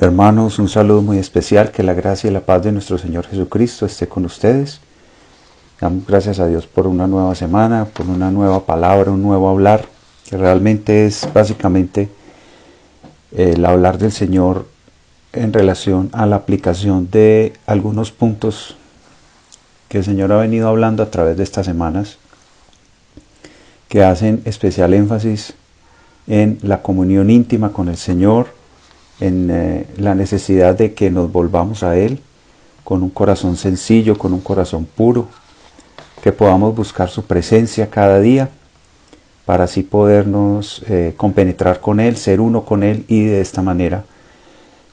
Hermanos, un saludo muy especial, que la gracia y la paz de nuestro Señor Jesucristo esté con ustedes. Damos gracias a Dios por una nueva semana, por una nueva palabra, un nuevo hablar, que realmente es básicamente el hablar del Señor en relación a la aplicación de algunos puntos que el Señor ha venido hablando a través de estas semanas, que hacen especial énfasis en la comunión íntima con el Señor, en la necesidad de que nos volvamos a Él con un corazón sencillo, con un corazón puro, que podamos buscar su presencia cada día para así podernos compenetrar con Él, ser uno con Él y de esta manera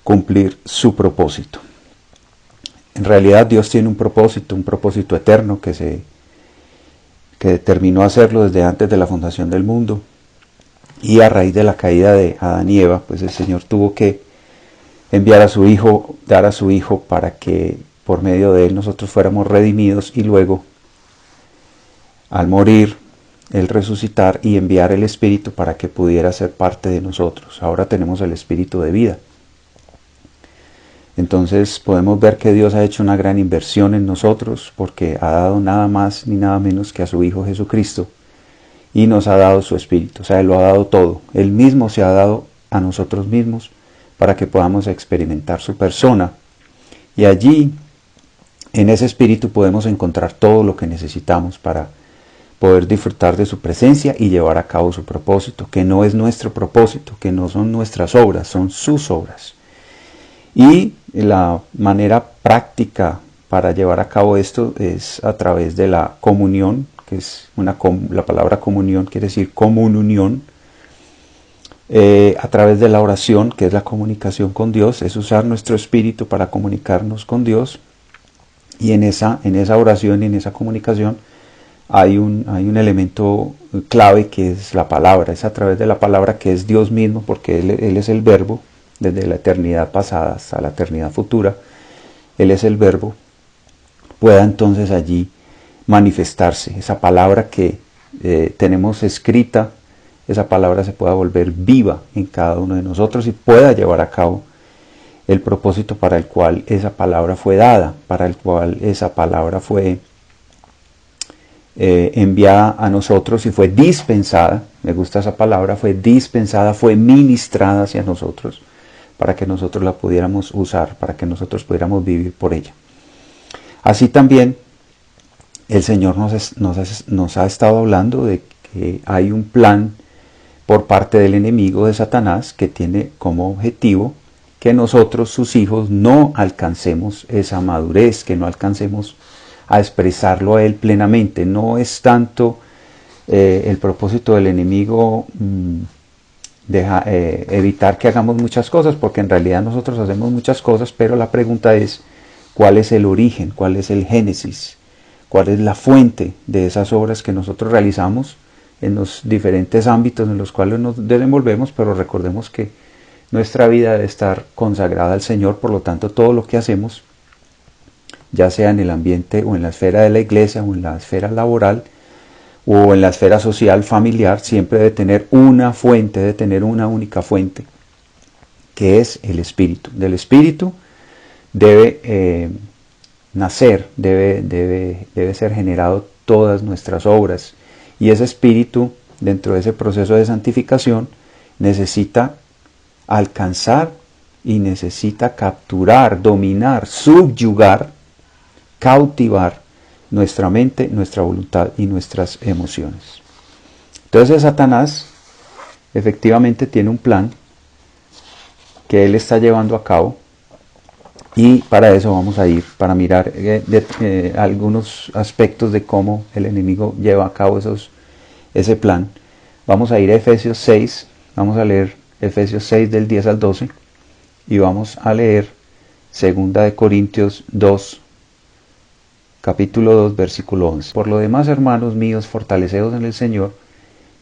cumplir su propósito. En realidad Dios tiene un propósito eterno que determinó hacerlo desde antes de la fundación del mundo. Y a raíz de la caída de Adán y Eva, pues el Señor tuvo que enviar a su Hijo, dar a su Hijo para que por medio de Él nosotros fuéramos redimidos y luego, al morir, Él resucitar y enviar el Espíritu para que pudiera ser parte de nosotros. Ahora tenemos el Espíritu de vida. Entonces podemos ver que Dios ha hecho una gran inversión en nosotros porque ha dado nada más ni nada menos que a su Hijo Jesucristo. Y nos ha dado su Espíritu, o sea, Él lo ha dado todo. Él mismo se ha dado a nosotros mismos para que podamos experimentar su persona. Y allí, en ese Espíritu, podemos encontrar todo lo que necesitamos para poder disfrutar de su presencia y llevar a cabo su propósito, que no es nuestro propósito, que no son nuestras obras, son sus obras. Y la manera práctica para llevar a cabo esto es a través de la comunión, que es la palabra comunión quiere decir común unión, a través de la oración, que es la comunicación con Dios, es usar nuestro espíritu para comunicarnos con Dios, y en esa oración y en esa comunicación hay un elemento clave que es la palabra, es a través de la palabra que es Dios mismo, porque Él es el verbo, desde la eternidad pasada hasta la eternidad futura, Él es el verbo, pueda entonces allí manifestarse, esa palabra que tenemos escrita, esa palabra se pueda volver viva en cada uno de nosotros y pueda llevar a cabo el propósito para el cual esa palabra fue dada, para el cual esa palabra fue enviada a nosotros y fue dispensada, me gusta esa palabra, fue dispensada, fue ministrada hacia nosotros, para que nosotros la pudiéramos usar, para que nosotros pudiéramos vivir por ella. Así también el Señor nos ha estado hablando de que hay un plan por parte del enemigo de Satanás que tiene como objetivo que nosotros, sus hijos, no alcancemos esa madurez, que no alcancemos a expresarlo a Él plenamente. No es tanto el propósito del enemigo evitar que hagamos muchas cosas, porque en realidad nosotros hacemos muchas cosas, pero la pregunta es, ¿cuál es el origen? ¿Cuál es el génesis? ¿Cuál es la fuente de esas obras que nosotros realizamos en los diferentes ámbitos en los cuales nos desenvolvemos? Pero recordemos que nuestra vida debe estar consagrada al Señor, por lo tanto todo lo que hacemos, ya sea en el ambiente o en la esfera de la iglesia o en la esfera laboral o en la esfera social, familiar, siempre debe tener una fuente, debe tener una única fuente, que es el Espíritu. Del Espíritu debe nacer, debe ser generado todas nuestras obras, y ese espíritu, dentro de ese proceso de santificación, necesita alcanzar y necesita capturar, dominar, subyugar, cautivar nuestra mente, nuestra voluntad y nuestras emociones. Entonces Satanás efectivamente tiene un plan que él está llevando a cabo. Y para eso vamos a ir, para mirar algunos aspectos de cómo el enemigo lleva a cabo ese plan. Vamos a ir a Efesios 6, vamos a leer Efesios 6 del 10 al 12 y vamos a leer 2 Corintios 2, capítulo 2, versículo 11. Por lo demás, hermanos míos, fortaleceos en el Señor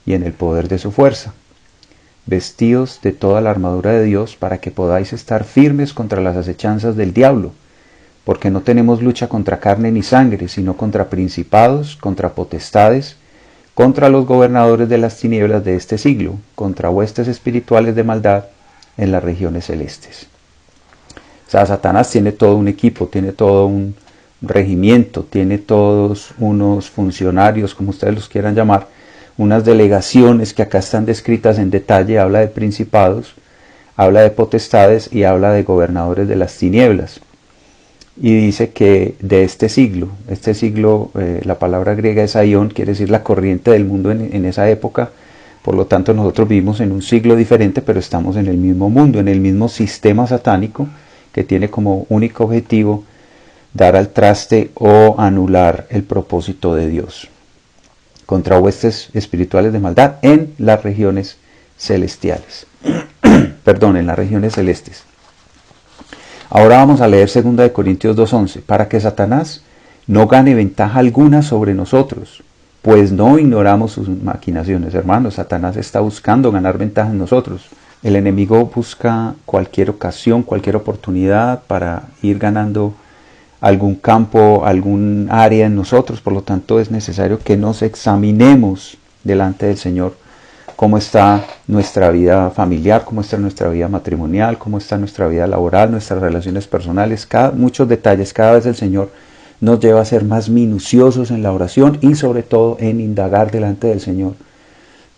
y en el poder de su fuerza. Vestidos de toda la armadura de Dios para que podáis estar firmes contra las acechanzas del diablo, porque no tenemos lucha contra carne ni sangre, sino contra principados, contra potestades, contra los gobernadores de las tinieblas de este siglo, contra huestes espirituales de maldad en las regiones celestes. O sea, Satanás tiene todo un equipo, tiene todo un regimiento, tiene todos unos funcionarios, como ustedes los quieran llamar, unas delegaciones que acá están descritas en detalle. Habla de principados, habla de potestades y habla de gobernadores de las tinieblas. Y dice que de este siglo, la palabra griega es aion, quiere decir la corriente del mundo en esa época. Por lo tanto, nosotros vivimos en un siglo diferente, pero estamos en el mismo mundo, en el mismo sistema satánico, que tiene como único objetivo dar al traste o anular el propósito de Dios contra huestes espirituales de maldad en las regiones celestiales. Perdón, en las regiones celestes. Ahora vamos a leer 2 Corintios 2:11, para que Satanás no gane ventaja alguna sobre nosotros, pues no ignoramos sus maquinaciones. Hermanos, Satanás está buscando ganar ventaja en nosotros. El enemigo busca cualquier ocasión, cualquier oportunidad para ir ganando algún campo, algún área en nosotros. Por lo tanto, es necesario que nos examinemos delante del Señor cómo está nuestra vida familiar, cómo está nuestra vida matrimonial, cómo está nuestra vida laboral, nuestras relaciones personales, muchos detalles. Cada vez el Señor nos lleva a ser más minuciosos en la oración y sobre todo en indagar delante del Señor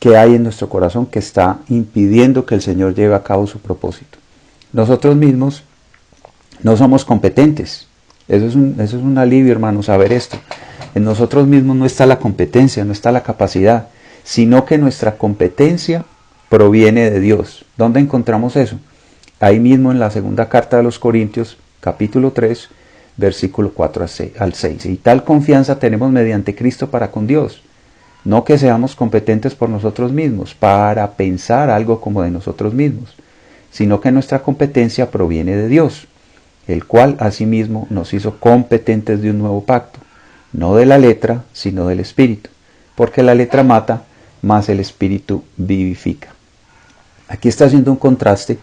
qué hay en nuestro corazón que está impidiendo que el Señor lleve a cabo su propósito. Nosotros mismos no somos competentes. Eso es un alivio, hermanos, saber esto. En nosotros mismos no está la competencia, no está la capacidad, sino que nuestra competencia proviene de Dios. ¿Dónde encontramos eso? Ahí mismo en la segunda carta de los Corintios, capítulo 3, versículo 4 al 6. Y tal confianza tenemos mediante Cristo para con Dios. No que seamos competentes por nosotros mismos, para pensar algo como de nosotros mismos, sino que nuestra competencia proviene de Dios, el cual asimismo nos hizo competentes de un nuevo pacto, no de la letra, sino del Espíritu, porque la letra mata, mas el Espíritu vivifica. Aquí está haciendo un contraste,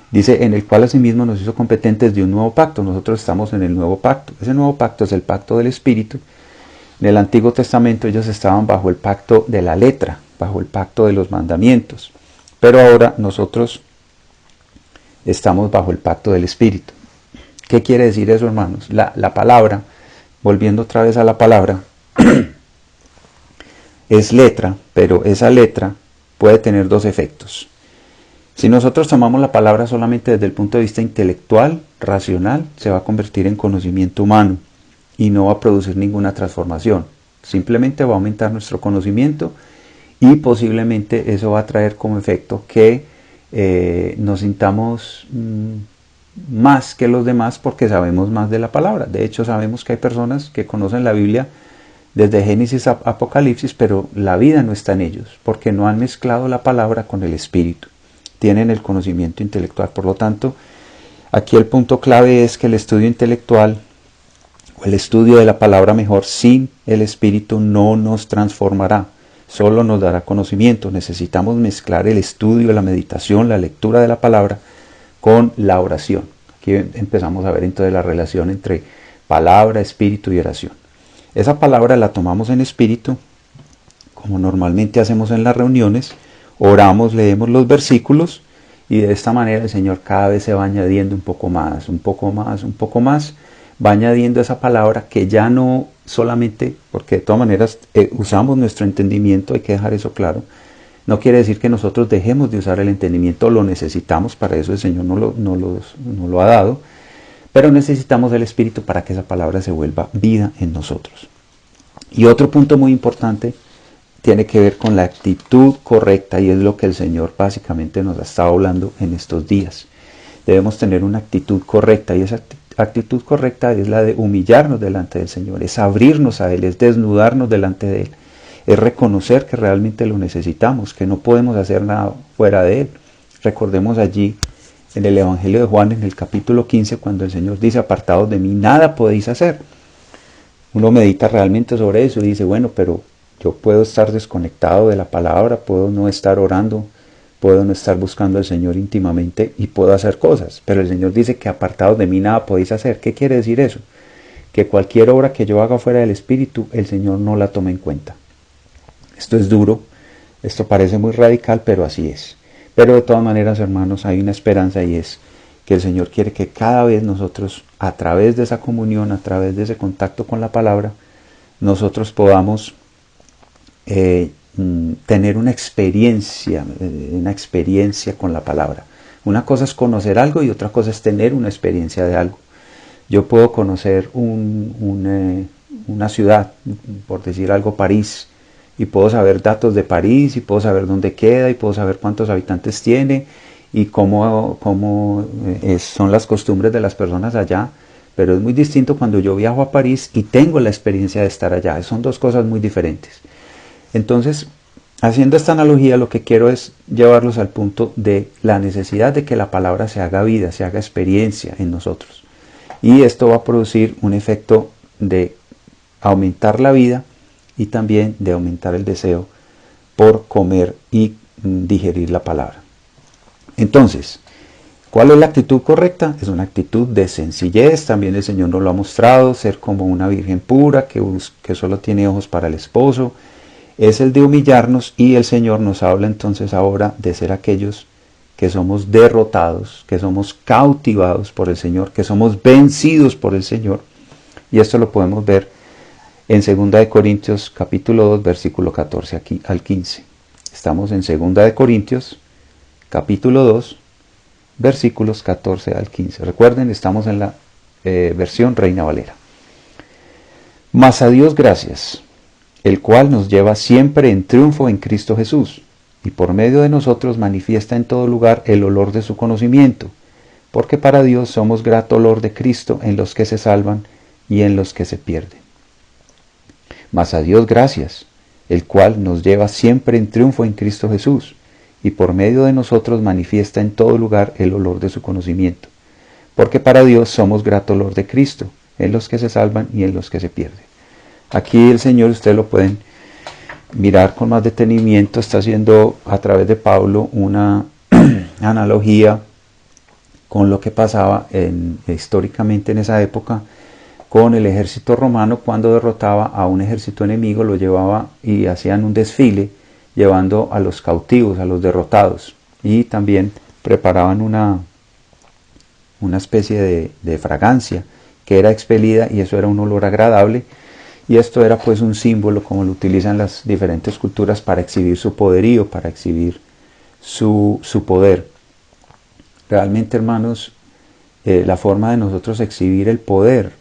dice, en el cual asimismo nos hizo competentes de un nuevo pacto. Nosotros estamos en el nuevo pacto. Ese nuevo pacto es el pacto del Espíritu. En el Antiguo Testamento ellos estaban bajo el pacto de la letra, bajo el pacto de los mandamientos, pero ahora nosotros estamos bajo el pacto del Espíritu. ¿Qué quiere decir eso, hermanos? La palabra, volviendo otra vez a la palabra, es letra, pero esa letra puede tener dos efectos. Si nosotros tomamos la palabra solamente desde el punto de vista intelectual, racional, se va a convertir en conocimiento humano y no va a producir ninguna transformación. Simplemente va a aumentar nuestro conocimiento y posiblemente eso va a traer como efecto que nos sintamos más que los demás porque sabemos más de la palabra. De hecho, sabemos que hay personas que conocen la Biblia desde Génesis a Apocalipsis, pero la vida no está en ellos, porque no han mezclado la palabra con el Espíritu. Tienen el conocimiento intelectual. Por lo tanto, aquí el punto clave es que el estudio intelectual, o el estudio de la palabra mejor, sin el Espíritu no nos transformará, solo nos dará conocimiento. Necesitamos mezclar el estudio, la meditación, la lectura de la palabra con la oración. Aquí empezamos a ver entonces la relación entre palabra, espíritu y oración. Esa palabra la tomamos en espíritu, como normalmente hacemos en las reuniones, oramos, leemos los versículos y de esta manera el Señor cada vez se va añadiendo un poco más, un poco más, un poco más, va añadiendo esa palabra que ya no solamente, porque de todas maneras usamos nuestro entendimiento, hay que dejar eso claro. No quiere decir que nosotros dejemos de usar el entendimiento, lo necesitamos, para eso el Señor nos lo ha dado, pero necesitamos el Espíritu para que esa palabra se vuelva vida en nosotros. Y otro punto muy importante tiene que ver con la actitud correcta, y es lo que el Señor básicamente nos ha estado hablando en estos días. Debemos tener una actitud correcta, y esa actitud correcta es la de humillarnos delante del Señor, es abrirnos a Él, es desnudarnos delante de Él, es reconocer que realmente lo necesitamos, que no podemos hacer nada fuera de Él. Recordemos allí en el Evangelio de Juan, en el capítulo 15, cuando el Señor dice, apartados de mí, nada podéis hacer. Uno medita realmente sobre eso y dice, bueno, pero yo puedo estar desconectado de la palabra, puedo no estar orando, puedo no estar buscando al Señor íntimamente y puedo hacer cosas, pero el Señor dice que apartados de mí nada podéis hacer. ¿Qué quiere decir eso? Que cualquier obra que yo haga fuera del Espíritu, el Señor no la toma en cuenta. Esto es duro, esto parece muy radical, pero así es. Pero de todas maneras, hermanos, hay una esperanza, y es que el Señor quiere que cada vez nosotros, a través de esa comunión, a través de ese contacto con la palabra, nosotros podamos tener una experiencia con la palabra. Una cosa es conocer algo y otra cosa es tener una experiencia de algo. Yo puedo conocer una ciudad, por decir algo, París, y puedo saber datos de París, y puedo saber dónde queda, y puedo saber cuántos habitantes tiene, y cómo son las costumbres de las personas allá, pero es muy distinto cuando yo viajo a París y tengo la experiencia de estar allá. Son dos cosas muy diferentes. Entonces, haciendo esta analogía, lo que quiero es llevarlos al punto de la necesidad de que la palabra se haga vida, se haga experiencia en nosotros. Y esto va a producir un efecto de aumentar la vida y también de aumentar el deseo por comer y digerir la palabra. Entonces, ¿cuál es la actitud correcta? Es una actitud de sencillez. También el Señor nos lo ha mostrado, ser como una virgen pura que solo tiene ojos para el esposo. Es el de humillarnos, y el Señor nos habla entonces ahora de ser aquellos que somos derrotados, que somos cautivados por el Señor, que somos vencidos por el Señor. Y esto lo podemos ver en 2 Corintios capítulo 2, versículo 14 aquí al 15. Estamos en 2 Corintios capítulo 2, versículos 14 al 15. Recuerden, estamos en la versión Reina Valera. Mas a Dios gracias, el cual nos lleva siempre en triunfo en Cristo Jesús, y por medio de nosotros manifiesta en todo lugar el olor de su conocimiento, porque para Dios somos grato olor de Cristo en los que se salvan y en los que se pierden. Mas a Dios gracias, el cual nos lleva siempre en triunfo en Cristo Jesús, y por medio de nosotros manifiesta en todo lugar el olor de su conocimiento, porque para Dios somos grato olor de Cristo en los que se salvan y en los que se pierden. Aquí el Señor, ustedes lo pueden mirar con más detenimiento, está haciendo a través de Pablo una analogía con lo que pasaba históricamente en esa época con el ejército romano. Cuando derrotaba a un ejército enemigo, lo llevaba y hacían un desfile llevando a los cautivos, a los derrotados, y también preparaban una especie de fragancia que era expelida, y eso era un olor agradable. Y esto era pues un símbolo, como lo utilizan las diferentes culturas, para exhibir su poderío, para exhibir su poder. Realmente, hermanos, la forma de nosotros exhibir el poder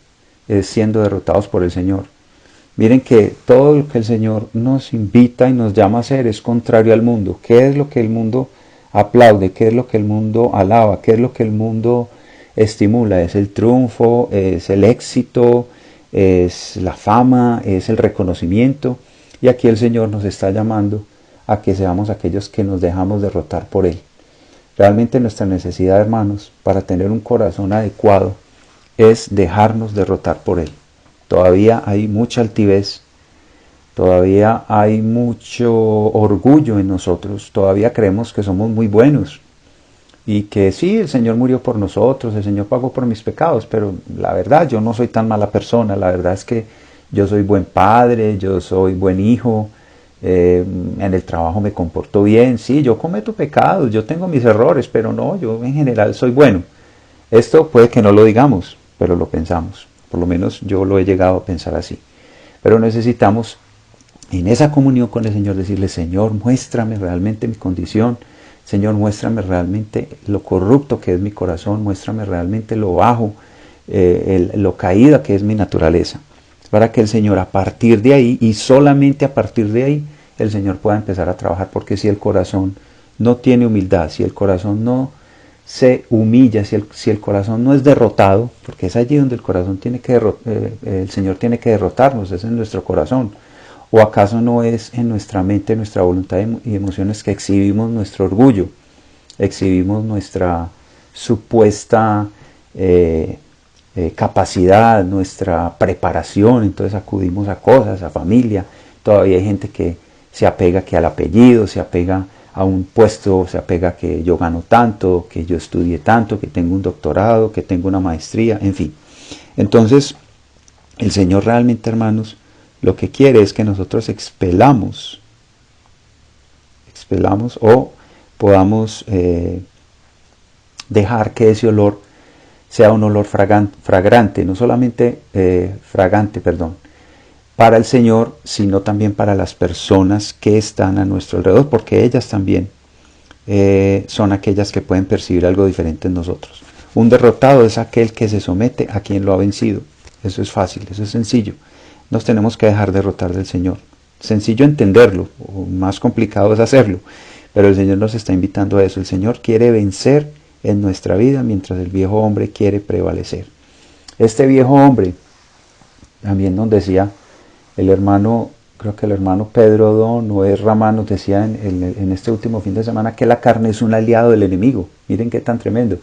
es siendo derrotados por el Señor. Miren que todo lo que el Señor nos invita y nos llama a hacer es contrario al mundo. ¿Qué es lo que el mundo aplaude? ¿Qué es lo que el mundo alaba? ¿Qué es lo que el mundo estimula? Es el triunfo, es el éxito, es la fama, es el reconocimiento. Y aquí el Señor nos está llamando a que seamos aquellos que nos dejamos derrotar por Él. Realmente nuestra necesidad, hermanos, para tener un corazón adecuado, es dejarnos derrotar por Él. Todavía hay mucha altivez, todavía hay mucho orgullo en nosotros, todavía creemos que somos muy buenos, y que sí, el Señor murió por nosotros, el Señor pagó por mis pecados, pero la verdad, yo no soy tan mala persona. La verdad es que yo soy buen padre, yo soy buen hijo, en el trabajo me comporto bien. Sí, yo cometo pecados, yo tengo mis errores, pero no, yo en general soy bueno. Esto puede que no lo digamos, pero lo pensamos. Por lo menos yo lo he llegado a pensar así. Pero necesitamos en esa comunión con el Señor decirle: Señor, muéstrame realmente mi condición. Señor, muéstrame realmente lo corrupto que es mi corazón, muéstrame realmente lo bajo, lo caída que es mi naturaleza. Para que el Señor, a partir de ahí, y solamente a partir de ahí, el Señor pueda empezar a trabajar. Porque si el corazón no tiene humildad, si el corazón no se humilla, si el corazón no es derrotado, porque es allí donde el corazón tiene que el Señor tiene que derrotarnos, es en nuestro corazón. ¿O acaso no es en nuestra mente, nuestra voluntad y emociones que exhibimos nuestro orgullo, exhibimos nuestra supuesta capacidad, nuestra preparación? Entonces acudimos a cosas, a familia. Todavía hay gente que se apega que al apellido, se apega a un puesto, se apega que yo gano tanto, que yo estudié tanto, que tengo un doctorado, que tengo una maestría, en fin. Entonces, el Señor realmente, hermanos, lo que quiere es que nosotros expelamos o podamos dejar que ese olor sea un olor fragante, no solamente para el Señor, sino también para las personas que están a nuestro alrededor, porque ellas también son aquellas que pueden percibir algo diferente en nosotros. Un derrotado es aquel que se somete a quien lo ha vencido. Eso es fácil, eso es sencillo. Nos tenemos que dejar derrotar del Señor. Sencillo entenderlo, o más complicado es hacerlo, pero el Señor nos está invitando a eso. El Señor quiere vencer en nuestra vida mientras el viejo hombre quiere prevalecer. Este viejo hombre, también nos decía el hermano, creo que el hermano Pedro Don o Rama nos decía en este último fin de semana que la carne es un aliado del enemigo. Miren qué tan tremendo.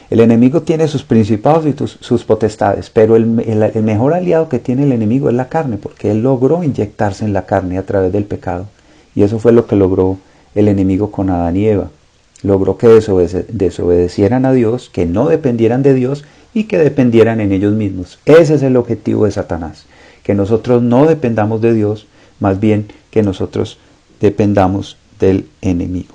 El enemigo tiene sus principados y sus potestades, pero el mejor aliado que tiene el enemigo es la carne, porque él logró inyectarse en la carne a través del pecado. Y eso fue lo que logró el enemigo con Adán y Eva. Logró que desobedecieran a Dios, que no dependieran de Dios y que dependieran en ellos mismos. Ese es el objetivo de Satanás, que nosotros no dependamos de Dios, más bien que nosotros dependamos del enemigo.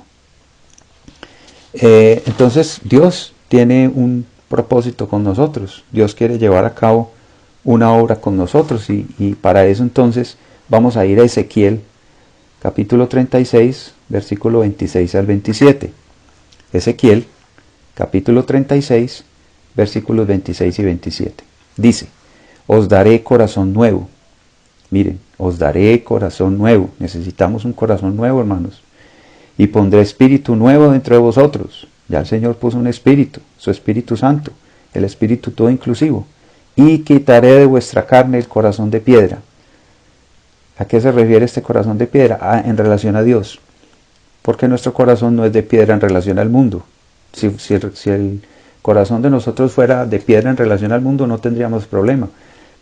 Entonces Dios tiene un propósito con nosotros. Dios quiere llevar a cabo una obra con nosotros y para eso entonces vamos a ir a Ezequiel capítulo 36, versículo 26 al 27. Ezequiel capítulo 36, versículos 26 y 27. Dice: os daré corazón nuevo. Miren, os daré corazón nuevo. Necesitamos un corazón nuevo, hermanos. Y pondré espíritu nuevo dentro de vosotros. Ya el Señor puso un espíritu, su Espíritu Santo, el Espíritu todo inclusivo. Y quitaré de vuestra carne el corazón de piedra. ¿A qué se refiere este corazón de piedra? En relación a Dios. Porque nuestro corazón no es de piedra en relación al mundo. Si el corazón de nosotros fuera de piedra en relación al mundo, no tendríamos problema.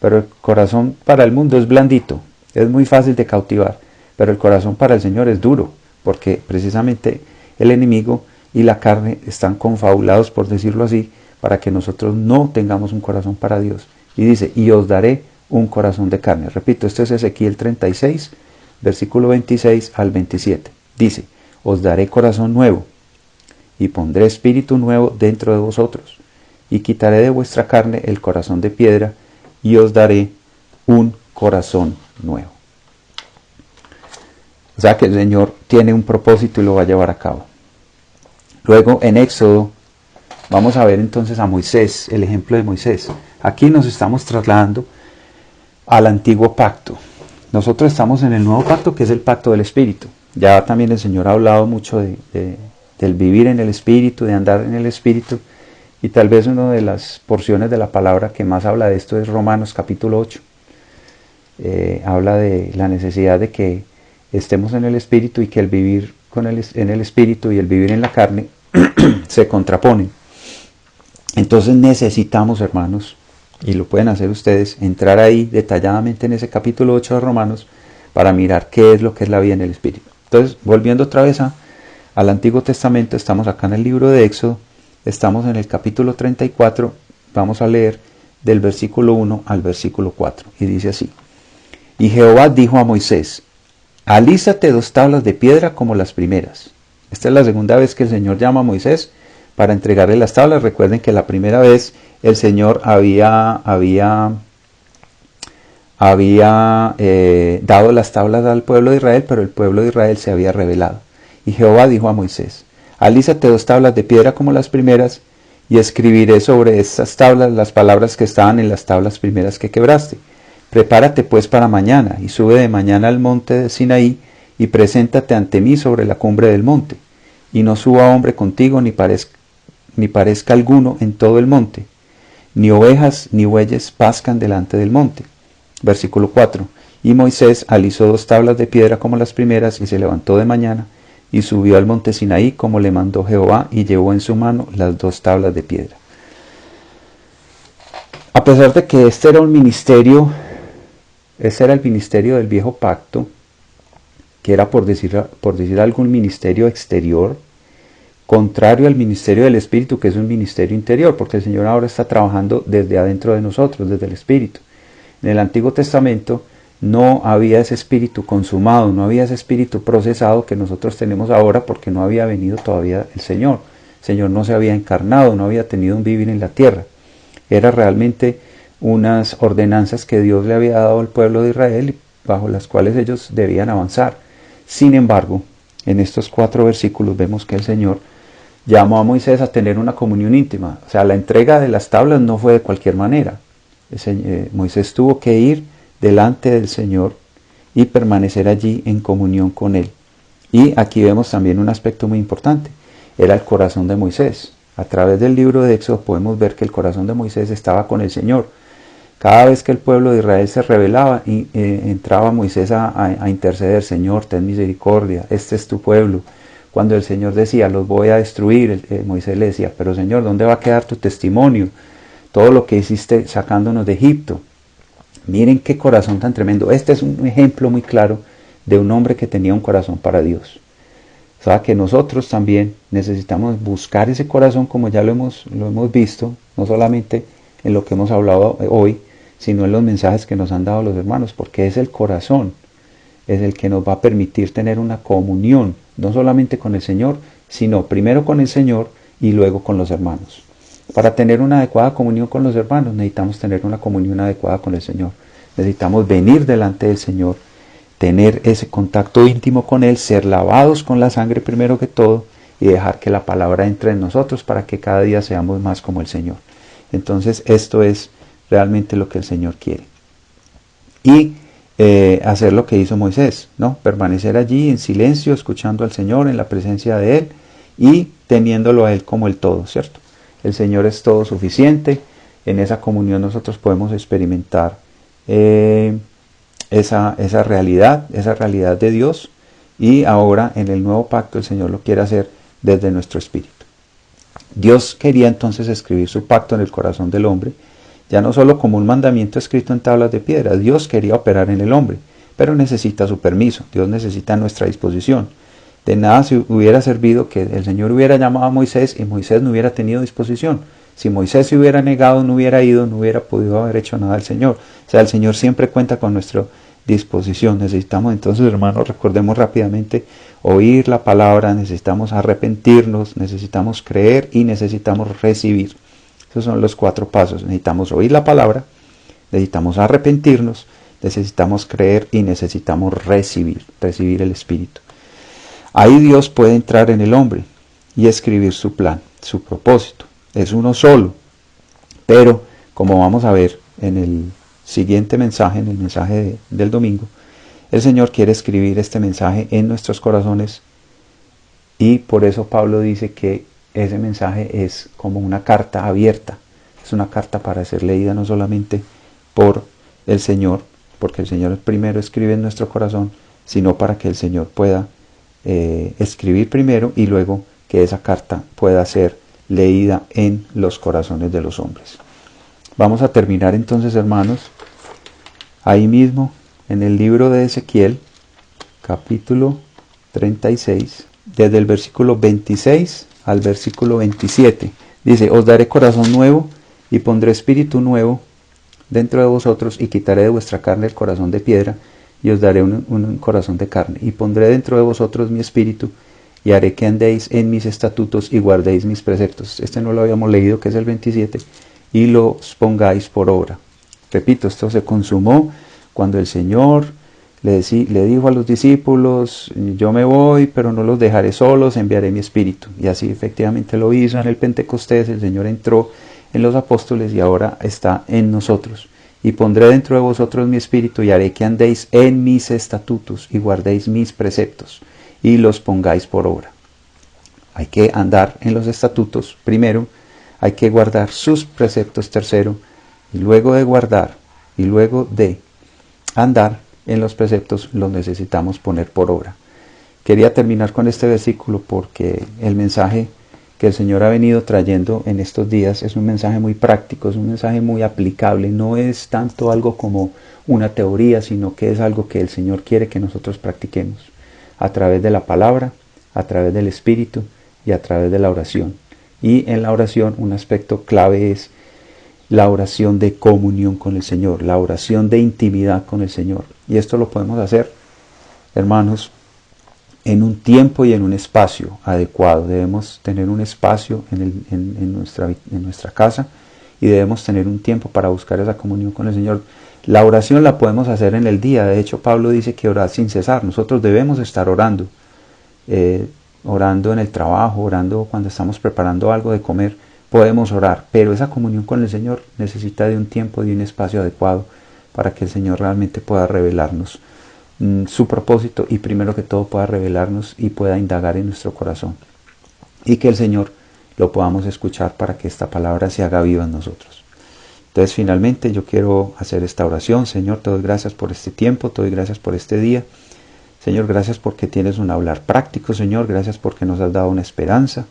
Pero el corazón para el mundo es blandito, es muy fácil de cautivar. Pero el corazón para el Señor es duro, porque precisamente el enemigo y la carne están confabulados, por decirlo así, para que nosotros no tengamos un corazón para Dios. Y dice: y os daré un corazón de carne. Repito, este es Ezequiel 36, versículo 26 al 27. Dice: os daré corazón nuevo, y pondré espíritu nuevo dentro de vosotros, y quitaré de vuestra carne el corazón de piedra, y os daré un corazón nuevo. O sea que el Señor tiene un propósito y lo va a llevar a cabo. Luego en Éxodo vamos a ver entonces a Moisés, el ejemplo de Moisés. Aquí nos estamos trasladando al antiguo pacto. Nosotros estamos en el nuevo pacto, que es el pacto del Espíritu. Ya también el Señor ha hablado mucho del vivir en el Espíritu, de andar en el Espíritu. Y tal vez una de las porciones de la palabra que más habla de esto es Romanos capítulo 8. Habla de la necesidad de que estemos en el Espíritu y que el vivir en el Espíritu y el vivir en la carne se contraponen. Entonces necesitamos, hermanos, y lo pueden hacer ustedes, entrar ahí detalladamente en ese capítulo 8 de Romanos para mirar qué es lo que es la vida en el Espíritu. Entonces, volviendo otra vez al Antiguo Testamento, estamos acá en el libro de Éxodo, estamos en el capítulo 34, vamos a leer del versículo 1 al versículo 4, y dice así: y Jehová dijo a Moisés: alízate 2 tablas de piedra como las primeras. Esta es la segunda vez que el Señor llama a Moisés para entregarle las tablas. Recuerden que la primera vez el Señor había dado las tablas al pueblo de Israel, pero el pueblo de Israel se había rebelado. Y Jehová dijo a Moisés: alízate 2 tablas de piedra como las primeras, y escribiré sobre estas tablas las palabras que estaban en las tablas primeras que quebraste. Prepárate pues para mañana, y sube de mañana al monte de Sinaí, y preséntate ante mí sobre la cumbre del monte. Y no suba hombre contigo, ni parezca alguno en todo el monte. Ni ovejas ni bueyes pascan delante del monte. Versículo 4. Y Moisés alisó 2 tablas de piedra como las primeras, y se levantó de mañana, y subió al monte Sinaí como le mandó Jehová, y llevó en su mano las 2 tablas de piedra. A pesar de que este era el ministerio del viejo pacto, que era por decir algo un ministerio exterior, contrario al ministerio del Espíritu, que es un ministerio interior, porque el Señor ahora está trabajando desde adentro de nosotros, desde el Espíritu. En el Antiguo Testamento no había ese espíritu consumado, no había ese espíritu procesado que nosotros tenemos ahora, porque no había venido todavía el Señor. El Señor no se había encarnado, no había tenido un vivir en la tierra. Era realmente unas ordenanzas que Dios le había dado al pueblo de Israel, bajo las cuales ellos debían avanzar. Sin embargo, en estos 4 versículos vemos que el Señor llamó a Moisés a tener una comunión íntima. O sea, la entrega de las tablas no fue de cualquier manera. Moisés tuvo que ir delante del Señor y permanecer allí en comunión con Él. Y aquí vemos también un aspecto muy importante. Era el corazón de Moisés. A través del libro de Éxodo podemos ver que el corazón de Moisés estaba con el Señor. Cada vez que el pueblo de Israel se rebelaba, entraba Moisés a interceder: Señor, ten misericordia, este es tu pueblo. Cuando el Señor decía, los voy a destruir, Moisés le decía, pero Señor, ¿dónde va a quedar tu testimonio? Todo lo que hiciste sacándonos de Egipto. Miren qué corazón tan tremendo. Este es un ejemplo muy claro de un hombre que tenía un corazón para Dios. O sea que nosotros también necesitamos buscar ese corazón, como ya lo hemos visto, no solamente en lo que hemos hablado hoy, sino en los mensajes que nos han dado los hermanos, porque es el corazón, es el que nos va a permitir tener una comunión, no solamente con el Señor, sino primero con el Señor y luego con los hermanos. Para tener una adecuada comunión con los hermanos, necesitamos tener una comunión adecuada con el Señor. Necesitamos venir delante del Señor, tener ese contacto íntimo con Él, ser lavados con la sangre primero que todo, y dejar que la palabra entre en nosotros para que cada día seamos más como el Señor. Entonces esto es realmente lo que el Señor quiere. Y hacer lo que hizo Moisés, ¿no? Permanecer allí en silencio, escuchando al Señor, en la presencia de Él y teniéndolo a Él como el todo, ¿cierto? El Señor es todo suficiente. En esa comunión nosotros podemos experimentar esa realidad de Dios, y ahora en el nuevo pacto el Señor lo quiere hacer desde nuestro espíritu. Dios quería entonces escribir su pacto en el corazón del hombre, ya no solo como un mandamiento escrito en tablas de piedra. Dios quería operar en el hombre, pero necesita su permiso. Dios necesita nuestra disposición. De nada se hubiera servido que el Señor hubiera llamado a Moisés y Moisés no hubiera tenido disposición. Si Moisés se hubiera negado, no hubiera ido, no hubiera podido haber hecho nada al Señor. O sea, el Señor siempre cuenta con nuestra disposición. Necesitamos entonces, hermanos, recordemos rápidamente, oír la palabra, necesitamos arrepentirnos, necesitamos creer y necesitamos recibir. Esos son los 4 pasos. Necesitamos oír la palabra, necesitamos arrepentirnos, necesitamos creer y necesitamos recibir el Espíritu. Ahí Dios puede entrar en el hombre y escribir su plan, su propósito. Es uno solo, pero como vamos a ver en el siguiente mensaje, en el mensaje del domingo, el Señor quiere escribir este mensaje en nuestros corazones, y por eso Pablo dice que ese mensaje es como una carta abierta. Es una carta para ser leída no solamente por el Señor, porque el Señor primero escribe en nuestro corazón, sino para que el Señor pueda escribir primero y luego que esa carta pueda ser leída en los corazones de los hombres. Vamos a terminar entonces, hermanos, ahí mismo en el libro de Ezequiel, capítulo 36, desde el versículo 26 al versículo 27. Dice: os daré corazón nuevo y pondré espíritu nuevo dentro de vosotros, y quitaré de vuestra carne el corazón de piedra, y os daré un corazón de carne, y pondré dentro de vosotros mi espíritu, y haré que andéis en mis estatutos y guardéis mis preceptos. Este no lo habíamos leído, que es el 27, y los pongáis por obra. Repito, esto se consumó cuando el Señor le dijo a los discípulos: yo me voy, pero no los dejaré solos, enviaré mi espíritu. Y así efectivamente lo hizo en el Pentecostés. El Señor entró en los apóstoles y ahora está en nosotros. Y pondré dentro de vosotros mi espíritu, y haré que andéis en mis estatutos y guardéis mis preceptos y los pongáis por obra. Hay que andar en los estatutos primero, hay que guardar sus preceptos tercero, y luego de guardar y luego de andar en los preceptos los necesitamos poner por obra. Quería terminar con este versículo porque el mensaje que el Señor ha venido trayendo en estos días es un mensaje muy práctico, es un mensaje muy aplicable. No es tanto algo como una teoría, sino que es algo que el Señor quiere que nosotros practiquemos a través de la palabra, a través del Espíritu y a través de la oración. Y en la oración un aspecto clave es la oración de comunión con el Señor, la oración de intimidad con el Señor. Y esto lo podemos hacer, hermanos, en un tiempo y en un espacio adecuado. Debemos tener un espacio en nuestra casa y debemos tener un tiempo para buscar esa comunión con el Señor. La oración la podemos hacer en el día. De hecho, Pablo dice que orar sin cesar. Nosotros debemos estar orando. Orando en el trabajo, orando cuando estamos preparando algo de comer. Podemos orar, pero esa comunión con el Señor necesita de un tiempo y un espacio adecuado para que el Señor realmente pueda revelarnos su propósito y primero que todo pueda revelarnos y pueda indagar en nuestro corazón. Y que el Señor lo podamos escuchar para que esta palabra se haga viva en nosotros. Entonces finalmente yo quiero hacer esta oración. Señor, te doy gracias por este tiempo, te doy gracias por este día. Señor, gracias porque tienes un hablar práctico, Señor, gracias porque nos has dado una esperanza,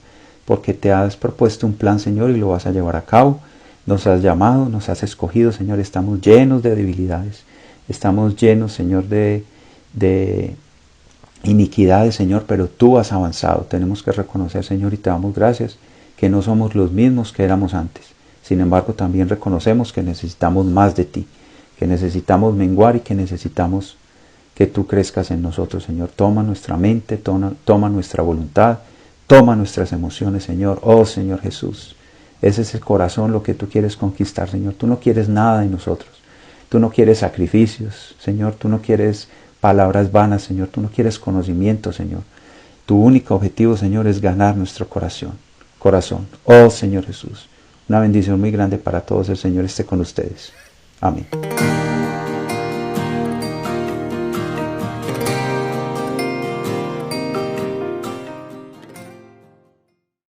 porque te has propuesto un plan, Señor, y lo vas a llevar a cabo. Nos has llamado, nos has escogido, Señor, estamos llenos de debilidades, estamos llenos, Señor, de iniquidades, Señor, pero tú has avanzado. Tenemos que reconocer, Señor, y te damos gracias, que no somos los mismos que éramos antes. Sin embargo, también reconocemos que necesitamos más de ti, que necesitamos menguar y que necesitamos que tú crezcas en nosotros, Señor. Toma nuestra mente, toma nuestra voluntad, toma nuestras emociones, Señor. Oh, Señor Jesús, ese es el corazón, lo que tú quieres conquistar, Señor. Tú no quieres nada de nosotros. Tú no quieres sacrificios, Señor. Tú no quieres palabras vanas, Señor. Tú no quieres conocimiento, Señor. Tu único objetivo, Señor, es ganar nuestro corazón. Oh, Señor Jesús. Una bendición muy grande para todos. El Señor esté con ustedes. Amén.